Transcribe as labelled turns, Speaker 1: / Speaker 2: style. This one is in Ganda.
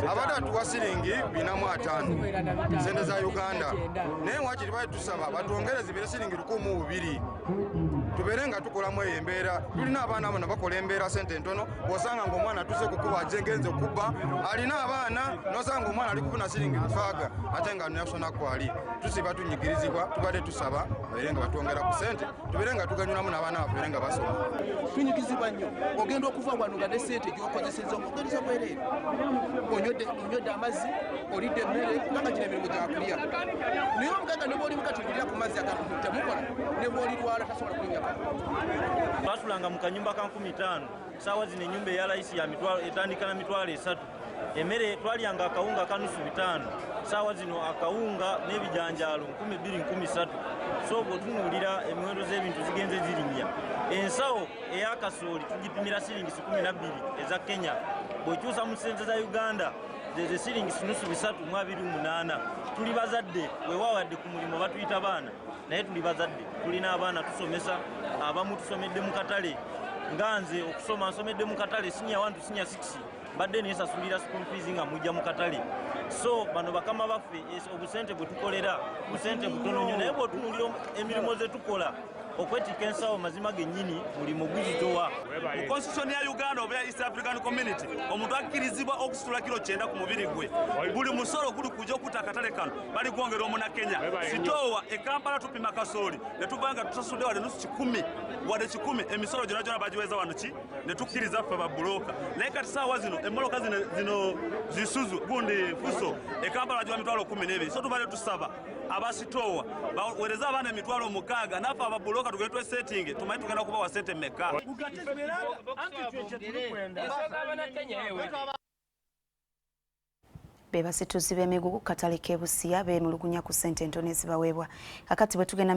Speaker 1: Abadatu wa siringi 405 sente za Uganda naye wakiri bali tusaba batwongereze bire siringi 1,200 tuberenga tukolamu embeera tulina abaana bano bakola embeera sente ntono osanga ng'omwana atuse kukuba ajengenze okubba alina abaana nosanga omwana ali kufuna siringi 5 ate nga national kwali tusiba tunyigirizibwa tubadde tusaba baberenga batwongera ku sente tuberenga tuganyulamu n'abaana baberenga basoma
Speaker 2: tunyigizibwa nnyo ogenda okuva wano nga ne sente gy'okozesezza omugonza bwereere onyodde amazzi olidde emmere kubanga kino emirimu gyakulya naye omugaga ne bw'oli mukatulirira ku mazzi agantu temukola ne bw'olirwala tasobola kulinyako
Speaker 3: basulanga mu kanyumba ka 15 saawa zino ennyumba eya layisi ya mitwalo etandika na mitwalo 3 emmere twalyanga akawunga kanusu 5 saawa zino akawunga n'ebijanjaalo 2,000 so bw'otunuulira emiwendo z'ebintu zigenze zirinnya ensawo eya kasooli tugipimira siringi 12 eza Kenya bw'okyusa mu sente za Uganda zeze siringi nusu 328 tuli bazadde wewawadde ku mulimu batuyita baana naye tuli bazadde tulina abaana tusomesa abamu tusomedde mu katale nganze okusoma nsomedde mu katale sinya 1 to sinya 6 badde nesasulira school fees nga mujja mu katale so bano bakama baffe obusente bwe tukolera busente butono nnyo naye bw'otunuulira emirimu ze tukola okwetika ensawo mazima gennyini mulimu guzitowa
Speaker 4: mu constitution ya Uganda oba ya East African Community omuntu akkirizibwa okusitula kilo 9 ku mubiri gwe buli musolo guli kujja okuta akatale kano bali kwongera omuna Kenya sitowa e Kampala tupima kasooli ne tuvanga tusasudde wale nusu 10 wade 10 emisolo gyonna gyonna bagiweza wano ki ne tukkiriza ffe babbuloka naye kati saawa zino emmoloka zino zisuzu gundi fuso e Kampala bagiwa mitwalo 12 so tubale tusaba abasitowa bawereza abaana emitwalo 6 naffe ababbuloka tugende setting tumanyi tugenda kuba wa sente meka
Speaker 5: Abasituzi b'emigugu katale k'e Busia beemulugunya ku ssente entono ezibaweebwa kakati bwe tugenda